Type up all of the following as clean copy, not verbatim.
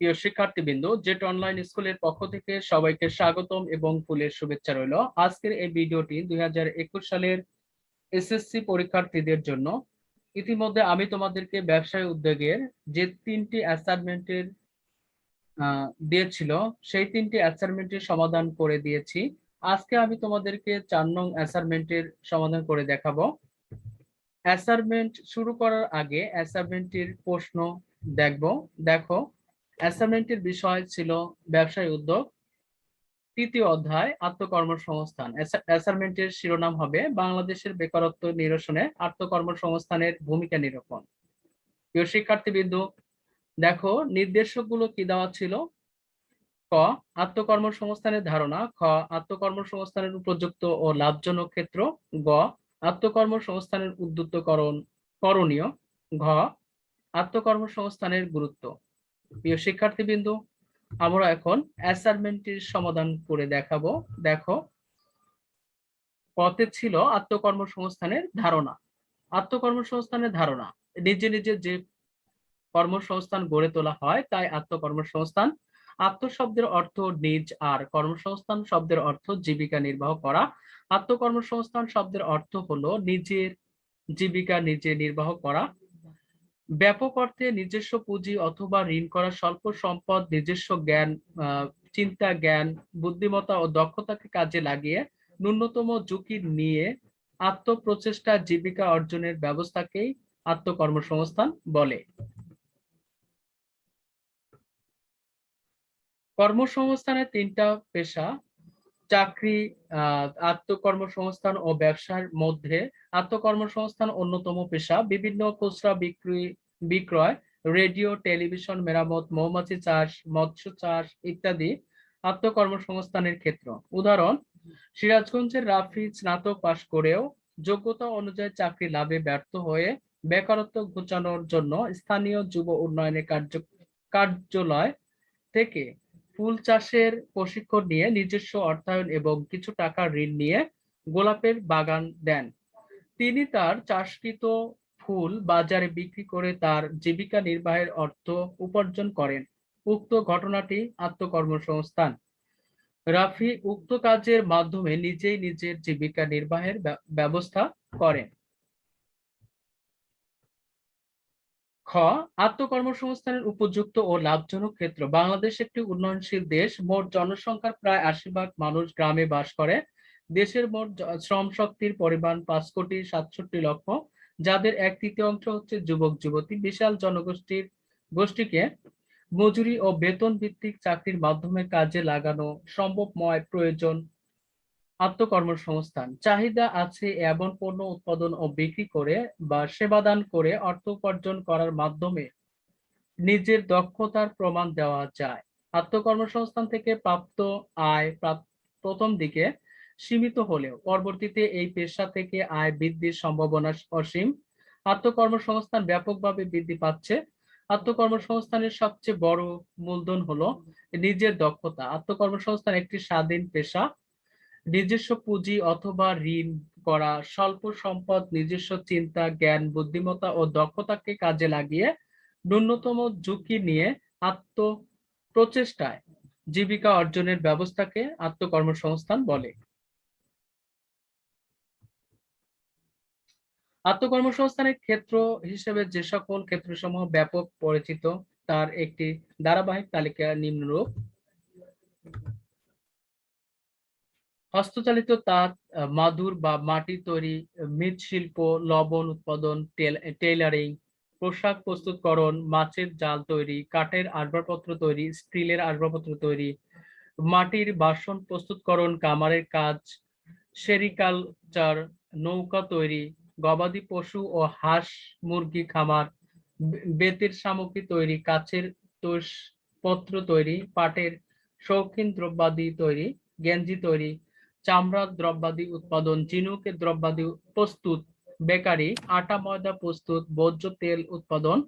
প্রিয় শিক্ষার্থীবৃন্দ, jet online স্কুলের পক্ষ থেকে সবাইকে স্বাগতম এবং ফুলের শুভেচ্ছা রইল। আজকের এই ভিডিওটি 2021 সালের এসএসসি পরীক্ষার্থীদের জন্য। ইতিমধ্যে আমি তোমাদেরকে ব্যবসায় উদ্যোগের যে 3টি অ্যাসাইনমেন্টের দিয়েছিল, সেই 3টি অ্যাসাইনমেন্টের সমাধান করে দিয়েছি। আজকে আমি তোমাদেরকে 4 নং অ্যাসাইনমেন্টের সমাধান করে দেখাবো। অ্যাসাইনমেন্ট শুরু করার আগে অ্যাসাইনমেন্টের প্রশ্ন দেখো। অ্যাসাইনমেন্টের বিষয় ছিল ব্যবসায় উদ্যোগ, 3য় অধ্যায় আত্মকর্মসংস্থান। অ্যাসাইনমেন্টের শিরোনাম হবে বাংলাদেশের বেকারত্ব নিরসনে আত্মকর্মসংস্থানের ভূমিকা নিরূপণ। প্রিয় শিক্ষার্থীবৃন্দ, দেখো নির্দেশকগুলো কি দেওয়া ছিল। ক, আত্মকর্মসংস্থানের ধারণা। খ, আত্মকর্মসংস্থানের উপযুক্ত ও লাভজনক ক্ষেত্র। গ, আত্মকর্মসংস্থানের করণীয়। ঘ, আত্মকর্মসংস্থানের গুরুত্ব। প্রিয় শিক্ষার্থীবৃন্দ, আমরা এখন অ্যাসাইনমেন্টের সমাধান করে দেখাবো। দেখো, কতে ছিল আত্মকর্মসংস্থানের ধারণা। আত্মকর্মসংস্থানের ধারণা, নিজে নিজে যে কর্মসংস্থান গড়ে তোলা হয় তাই আত্মকর্মসংস্থান। আত্ম শব্দের অর্থ নিজ, আর কর্মসংস্থান শব্দের অর্থ জীবিকা নির্বাহ করা। আত্মকর্মসংস্থান শব্দের অর্থ হলো নিজের জীবিকা নিজে নির্বাহ করা। ব্যাপক অর্থে নিজস্ব পুঁজি অথবা ঋণ করা স্বল্প সম্পদ, নিজস্ব জ্ঞান, চিন্তা, জ্ঞান, বুদ্ধিমত্তা ও দক্ষতাকে কাজে লাগিয়ে ন্যূনতম ঝুঁকি নিয়ে আত্মপ্রচেষ্টা জীবিকা অর্জনের ব্যবস্থাকেই আত্মকর্মসংস্থান বলে। কর্মসংস্থানের 3টা পেশা, চাকরি, আত্মকর্মসংস্থান ও ব্যবসার মধ্যে আত্মকর্মসংস্থান অন্যতম পেশা। বিভিন্ন খুচরা বিক্রয়, রেডিও, টেলিভিশন, মেরামত, মৌমাছি চাষ, মৎস্য চাষ ইত্যাদি আত্মকর্মসংস্থানের ক্ষেত্র। উদাহরণ, সিরাজগঞ্জের রাফি স্নাতক পাশ করেও যোগ্যতা অনুযায়ী চাকরি লাভে ব্যর্থ হয়ে বেকারত্ব ঘোচানোর জন্য স্থানীয় যুব উন্নয়নের কার্যালয় থেকে ফুল চাষের প্রশিক্ষণ নিয়ে নিজস্ব অর্থায়ন এবং কিছু টাকা ঋণ নিয়ে গোলাপের বাগান দেন। তিনি তার চাষকৃত ফুল বাজারে বিক্রি করে তার জীবিকা নির্বাহের অর্থ উপার্জন করেন। উক্ত ঘটনাটি আত্মকর্মসংস্থান। রাফি উক্ত কাজের মাধ্যমে নিজেই নিজের জীবিকা নির্বাহের ব্যবস্থা করেন। খ, আত্মকর্মসংস্থানের উপযুক্ত ও লাভজনক ক্ষেত্র। বাংলাদেশ একটি উন্নয়নশীল দেশ। মোট জনসংখ্যার প্রায় 80% মানুষ গ্রামে বাস করে। দেশের মোট শ্রম শক্তির পরিমাণ 5,67,00,000, যাদের 1/3 হচ্ছে যুবক যুবতী। বিশাল গোষ্ঠীকে মজুরি ও বেতন ভিত্তিক চাকরির মাধ্যমে কাজে লাগানো সম্ভবময় প্রয়োজন আত্মকর্মসংস্থান। চাহিদা আছে এমন পণ্য উৎপাদন ও বিক্রি করে বা সেবাদান করে অর্থ উপার্জন করার মাধ্যমে নিজের দক্ষতার প্রমাণ দেওয়া যায়। আত্মকর্মসংস্থান থেকে প্রাপ্ত আয় প্রথম দিকে সীমিত হলেও পরবর্তীতে এই পেশা থেকে আয় বৃদ্ধির সম্ভাবনা অসীম। আত্মকর্মসংস্থান ব্যাপকভাবে বৃদ্ধি পাচ্ছে। আত্মকর্মসংস্থানের সবচেয়ে বড় মূলধন হলো নিজের দক্ষতা। আত্মকর্মসংস্থান একটি স্বাধীন পেশা। নিজস্ব পুঁজি অথবা ঋণ করা স্বল্প সম্পদ, নিজস্ব চিন্তা, জ্ঞান, বুদ্ধিমত্তা ও দক্ষতাকে কাজে লাগিয়ে ন্যূনতম ঝুঁকি নিয়ে আত্মপ্রচেষ্টায় জীবিকা অর্জনের ব্যবস্থাকে আত্মকর্মসংস্থান বলে। আত্মকর্মসংস্থানের ক্ষেত্র হিসেবে যে সকল ক্ষেত্রসমূহ ব্যাপক পরিচিত তার একটি ধারাবাহিক তালিকা নিম্নরূপ। হস্তচালিত তাঁত, মাদুর বা মাটি তৈরি, মৃৎশিল্প, লবণ উৎপাদন, টেইলারিং, পোশাক প্রস্তুতকরণ, মাছের জাল তৈরি, কাঠের আসবাবপত্র তৈরি, স্টিলের আসবাবপত্র তৈরি, মাটির বাসন প্রস্তুতকরণ, কামারের কাজ, সেরিকালচার, নৌকা তৈরি, গবাদি পশু ও হাঁস মুরগি খামার, বেতের সামগ্রী তৈরি, কাচের তুষপত্র তৈরি, পাটের শৌখিন দ্রব্যাদি তৈরি, গেঞ্জি তৈরি, চামড়ার দ্রব্যাদি উৎপাদন, ঝিনুকের দ্রব্যাদি প্রস্তুত, বেকারি, আটা ময়দা প্রস্তুত, ভোজ্য তেল উৎপাদন,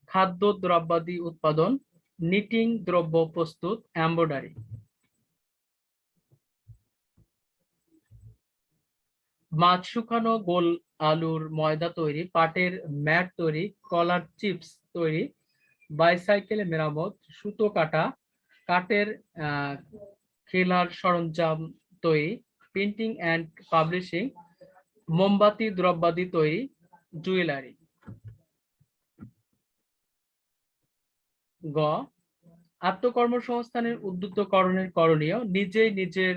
খাদ্য দ্রব্যাদি উৎপাদন, নিটিং দ্রব্য প্রস্তুত, এমব্রয়ডারি। মাছ শুকানো, গোল আলুর ময়দা তৈরি, পাটের ম্যাট তৈরি, কলার চিপস তৈরি, বাইসাইকেল মেরামত, সুতো কাটা, কাঠের খেলার সরঞ্জাম তৈরি, প্রিন্টিং অ্যান্ড পাবলিশিং, মোমবাতি দ্রব্যাদি তৈরি, জুয়েলারি। গ, আত্মকর্মসংস্থানের উদ্বুদ্ধকরণের করণীয়, নিজেই নিজের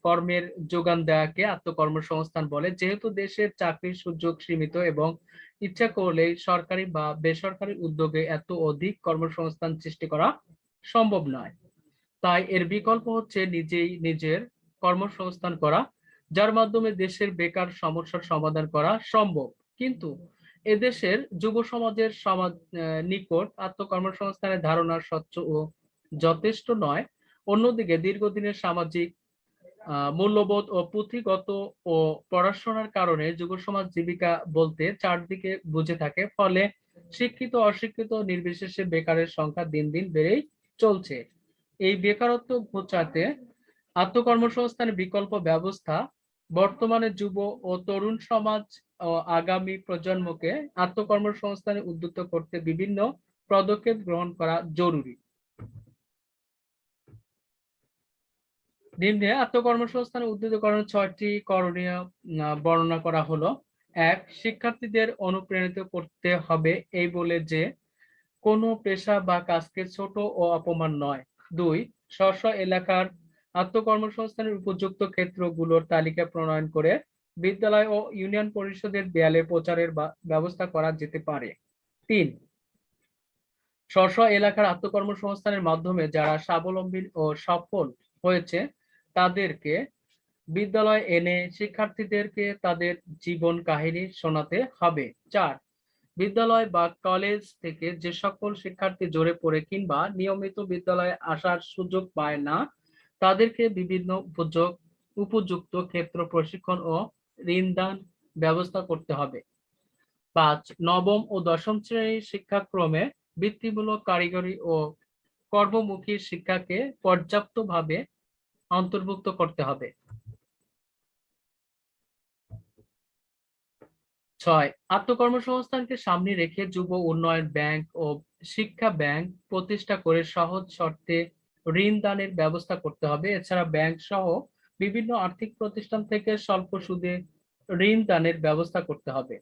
কর্মের যোগান দেওয়াকে আত্মকর্মসংস্থান বলে। যেহেতু দেশের চাকরির সুযোগ সীমিত এবং ইচ্ছা করলেই সরকারি বা বেসরকারি উদ্যোগে এত অধিক কর্মসংস্থান সৃষ্টি করা সম্ভব নয়, তাই এর বিকল্প হচ্ছে নিজেই নিজের কর্মসংস্থান করা, যার মাধ্যমে দেশের বেকার সমস্যার সমাধান করা সম্ভব। কিন্তু এদেশের যুব সমাজের নিকট আত্মকর্মসংস্থানের ধারণা স্বচ্ছ ও যথেষ্ট নয়। অন্যদিকে দীর্ঘদিনের সামাজিক মূল্যবোধ ও পুঁথিগত ও পড়াশোনার কারণে যুব সমাজ জীবিকা বলতে চারদিকে বুঝে থাকে, ফলে শিক্ষিত অশিক্ষিত নির্বিশেষে বেকারের সংখ্যা দিন দিন বেড়েই চলছে। এই বেকারত্ব ঘোচাতে আত্মকর্মসংস্থানের বিকল্প ব্যবস্থা বর্তমানে যুব ও তরুণ সমাজ ও আগামী প্রজন্মকে আত্মকর্মসংস্থানে উদ্বুদ্ধ করতে বিভিন্ন পদক্ষেপ গ্রহণ করা জরুরি। নিম্নে আত্মকর্মসংস্থানে উদ্বুদ্ধকরণের 6টি করণীয় বর্ণনা করা হলো। 1, শিক্ষার্থীদের অনুপ্রাণিত করতে হবে এই বলে যে কোনো পেশা বা কাজকে ছোট ও অপমান নয়। 2, স্ব এলাকার আত্মকর্মসংস্থানের উপযুক্ত ক্ষেত্রগুলোর তালিকা প্রণয়ন করে বিদ্যালয় ও ইউনিয়ন পরিষদের দেয়ালে প্রচারের ব্যবস্থা করা যেতে পারে। 3, স্ব এলাকার আত্মকর্মসংস্থানের মাধ্যমে যারা স্বাবলম্বী ও সফল হয়েছে তাদেরকে বিদ্যালয়ে এনে শিক্ষার্থীদেরকে তাদের জীবন কাহিনী শোনাতে হবে। 4, বিদ্যালয় বা কলেজ থেকে যে সকল শিক্ষার্থী জড়ে পড়ে কিংবা নিয়মিত বিদ্যালয়ে আসার সুযোগ পায় না তাদেরকে বিভিন্ন উপযুক্ত ক্ষেত্র প্রশিক্ষণ ও ঋণদান ব্যবস্থা করতে হবে। 5, নবম ও দশম শ্রেণীর শিক্ষাক্রমে বৃত্তিমূলক কারিগরি ও কর্মমুখী শিক্ষাকে পর্যাপ্তভাবে অন্তর্ভুক্ত করতে হবে। 6, আত্মকর্মসংস্থানকে সামনে রেখে যুব উন্নয়ন ব্যাংক ও শিক্ষা ব্যাংক প্রতিষ্ঠা করে সহজ শর্তে ঋণ দানের ব্যবস্থা করতে হবে। এছাড়া ব্যাংক সহ বিভিন্ন আর্থিক প্রতিষ্ঠান থেকে স্বল্প সুদে ঋণ দানের ব্যবস্থা করতে হবে।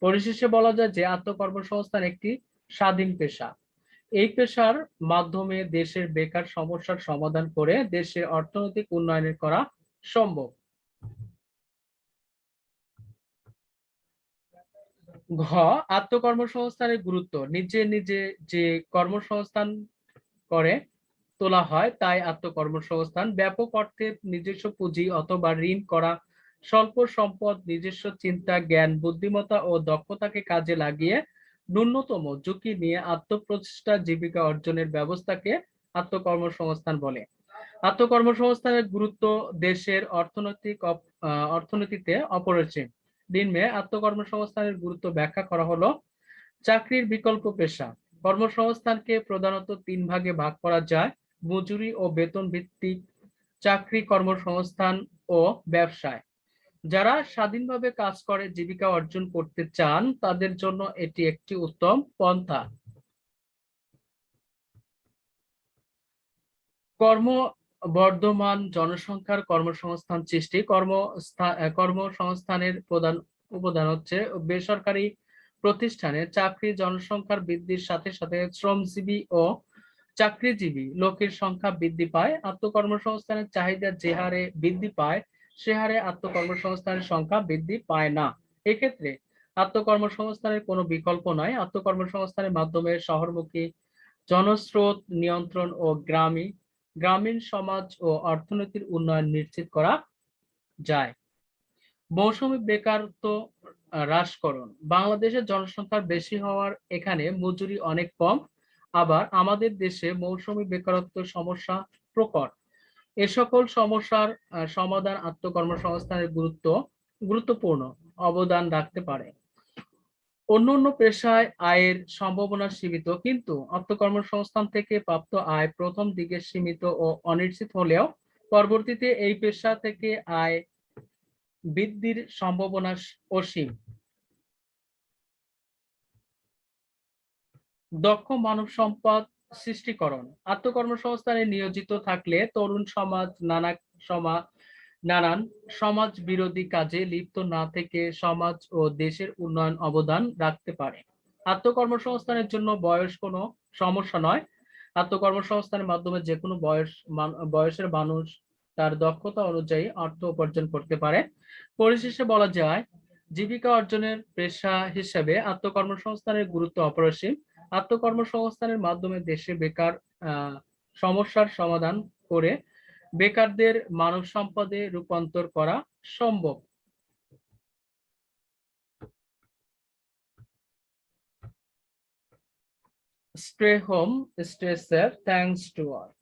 পরিশেষে বলা যায় যে আত্মকর্মসংস্থান একটি স্বাধীন পেশা। এই পেশার মাধ্যমে দেশের বেকার সমস্যার সমাধান করে দেশের অর্থনৈতিক উন্নয়ন করা সম্ভব। ঘ, আত্মকর্মসংস্থানের গুরুত্ব, নিজে নিজে যে কর্মসংস্থান করে তোলা হয় তাই আত্মকর্মসংস্থান। ব্যাপক অর্থে নিজস্ব পুঁজি অথবা ঋণ করা, স্বল্প সম্পদ, নিজস্ব চিন্তা, জ্ঞান, বুদ্ধিমত্তা ও দক্ষতাকে কাজে লাগিয়ে ন্যূনতম ঝুঁকি নিয়ে আত্মপ্রতিষ্ঠা জীবিকা অর্জনের ব্যবস্থাকে আত্মকর্মসংস্থান বলে। আত্মকর্মসংস্থানের গুরুত্ব দেশের অর্থনীতিতে অপরিসীম। নিম্নে আত্মকর্মসংস্থানের গুরুত্ব ব্যাখ্যা করা হলো। চাকরির বিকল্প পেশা, কর্মসংস্থানকে প্রধানত 3 ভাগে ভাগ করা যায়: মজুরি ও বেতন ভিত্তিক চাকরি, কর্মসংস্থান ও ব্যবসায়। যারা স্বাধীনভাবে কাজ করে জীবিকা অর্জন করতে চান তাদের জন্য এটি একটি উত্তম পন্থা। কর্মবর্ধমান জনসংখ্যার কর্মসংস্থান সৃষ্টি, কর্মসংস্থানের প্রধান উপাদান হচ্ছে বেসরকারি প্রতিষ্ঠানে চাকরি। জনসংখ্যার বৃদ্ধির সাথে সাথে শ্রমজীবী ও চাকরিজীবী লোকের সংখ্যা বৃদ্ধি পায়। আত্মকর্মসংস্থানের চাহিদা যে হারে বৃদ্ধি পায় সে হারে আত্মকর্মসংস্থানের সংখ্যা বৃদ্ধি পায় না। এক্ষেত্রে আত্মকর্মসংস্থানের কোনো বিকল্প নয়। আত্মকর্মসংস্থানের মাধ্যমে শহরমুখী জনস্রোত নিয়ন্ত্রণ ও গ্রামীণ সমাজ ও অর্থনীতির উন্নয়ন নিশ্চিত করা যায়। মৌসুমী বেকারত্ব হ্রাসকরণ, বাংলাদেশের জনসংখ্যা বেশি হওয়ার এখানে মজুরি অনেক কম, আবার আমাদের দেশে মৌসুমী বেকারত্ব সমস্যা প্রকট। এ সকল সমস্যার সমাধান আত্মকর্মসংস্থানের গুরুত্বপূর্ণ অবদান রাখতে পারে। অন্যান্য পেশায় আয়ের সম্ভাবনা সীমিত, কিন্তু আত্মকর্মসংস্থান থেকে প্রাপ্ত আয় প্রথম দিকে সীমিত ও অনিশ্চিত হলেও পরবর্তীতে এই পেশা থেকে আয় বৃদ্ধির সম্ভাবনা অসীম। দক্ষ মানব সম্পদ সৃষ্টিকরণ। আত্মকর্মসংস্থানে নিয়োজিত থাকলে তরুণ সমাজ নানান সমাজ বিরোধী কাজে লিপ্ত না থেকে সমাজ ও দেশের উন্নয়ন অবদান রাখতে পারে। আত্মকর্মসংস্থানের জন্য বয়স কোনো সমস্যা নয়। আত্মকর্মসংস্থানের মাধ্যমে যে কোনো বয়সের মানুষ তার দক্ষতা অনুযায়ী অর্থ উপার্জন করতে পারে। পরিশেষে বলা যায়, জীবিকা অর্জনের পেশা হিসেবে আত্মকর্মসংস্থানের গুরুত্ব অপরিসীম। আত্মকর্মসংস্থানের মাধ্যমে দেশে বেকার সমস্যার সমাধান করে বেকারদের মানব সম্পদে রূপান্তর করা সম্ভব। Stay home, stay safe. Thanks to all.